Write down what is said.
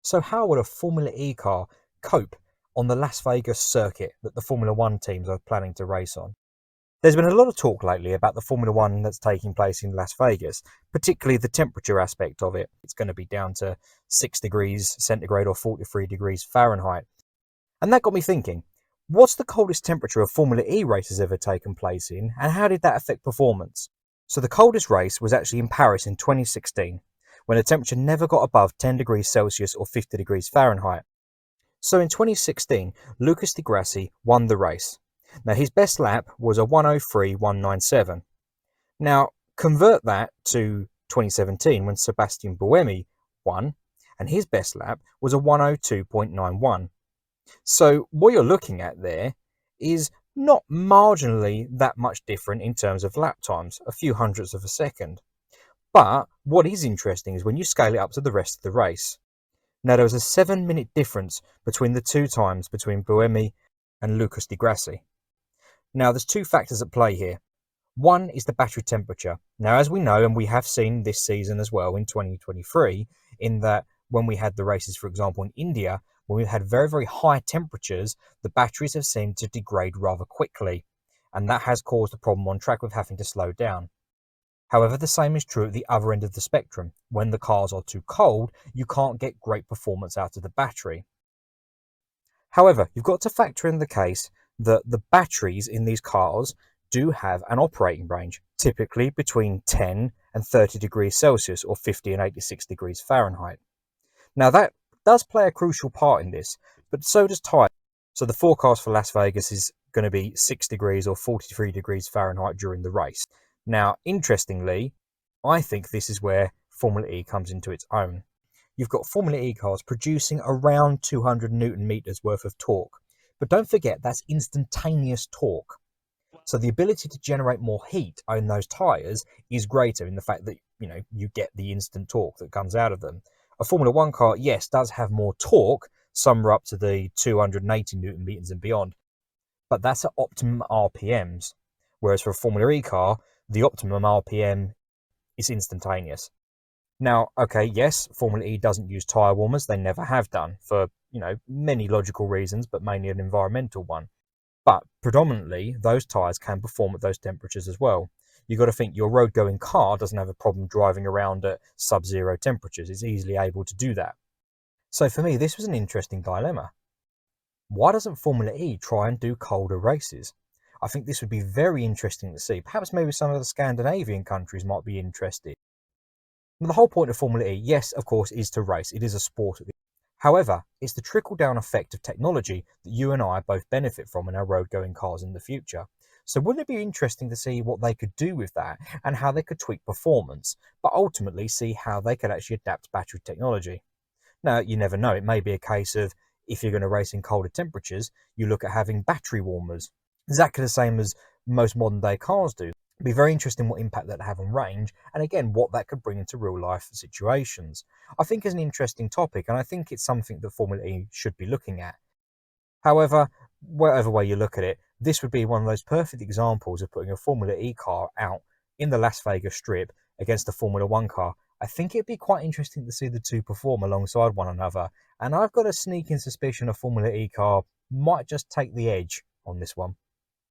So how would a Formula E car cope on the Las Vegas circuit that the Formula One teams are planning to race on? There's been a lot of talk lately about the Formula One that's taking place in Las Vegas, particularly the temperature aspect of it. It's going to be down to 6 degrees centigrade or 43 degrees Fahrenheit. And that got me thinking, what's the coldest temperature a Formula E race has ever taken place in, and how did that affect performance? So the coldest race was actually in Paris in 2016, when the temperature never got above 10 degrees Celsius or 50 degrees Fahrenheit. So in 2016, Lucas di Grassi won the race. Now his best lap was a 103.197. Now convert that to 2017 when Sebastian Buemi won, and his best lap was a 102.91. So what you're looking at there is not marginally that much different in terms of lap times, a few hundredths of a second. But what is interesting is when you scale it up to the rest of the race. Now there was a 7-minute difference between the two times between Buemi and Lucas di Grassi. Now there's two factors at play here. One is the battery temperature. Now as we know, and we have seen this season as well in 2023, in that when we had the races, for example, in India, when we've had very, very high temperatures, the batteries have seemed to degrade rather quickly. And that has caused a problem on track with having to slow down. However, the same is true at the other end of the spectrum. When the cars are too cold, you can't get great performance out of the battery. However, you've got to factor in the case that the batteries in these cars do have an operating range, typically between 10 and 30 degrees Celsius or 50 and 86 degrees Fahrenheit. Now that does play a crucial part in this, but so does tire. So the forecast for Las Vegas is going to be 6 degrees or 43 degrees Fahrenheit during the race. Now, interestingly, I think this is where Formula E comes into its own. You've got Formula E cars producing around 200 Newton meters worth of torque. But don't forget, that's instantaneous torque. So the ability to generate more heat in those tyres is greater in the fact that, you get the instant torque that comes out of them. A Formula One car, yes, does have more torque. Some are up to the 280 Newton meters and beyond. But that's at optimum RPMs. Whereas for a Formula E car, the optimum RPM is instantaneous. Now, okay, yes, Formula E doesn't use tyre warmers. They never have done for, many logical reasons, but mainly an environmental one. But predominantly, those tyres can perform at those temperatures as well. You've got to think your road-going car doesn't have a problem driving around at sub-zero temperatures. It's easily able to do that. So for me, this was an interesting dilemma. Why doesn't Formula E try and do colder races? I think this would be very interesting to see. Perhaps maybe some of the Scandinavian countries might be interested. Now, the whole point of Formula E, yes, of course, is to race. It is a sport. However, it's the trickle-down effect of technology that you and I both benefit from in our road-going cars in the future. So wouldn't it be interesting to see what they could do with that and how they could tweak performance, but ultimately see how they could actually adapt battery technology? Now, you never know. It may be a case of, if you're going to race in colder temperatures, you look at having battery warmers. Exactly the same as most modern day cars do. It'd be very interesting what impact that have on range, and again, what that could bring into real life situations. I think it's an interesting topic, and I think it's something that Formula E should be looking at. However, whatever way you look at it, this would be one of those perfect examples of putting a Formula E car out in the Las Vegas Strip against a Formula One car. I think it'd be quite interesting to see the two perform alongside one another, and I've got a sneaking suspicion a Formula E car might just take the edge on this one.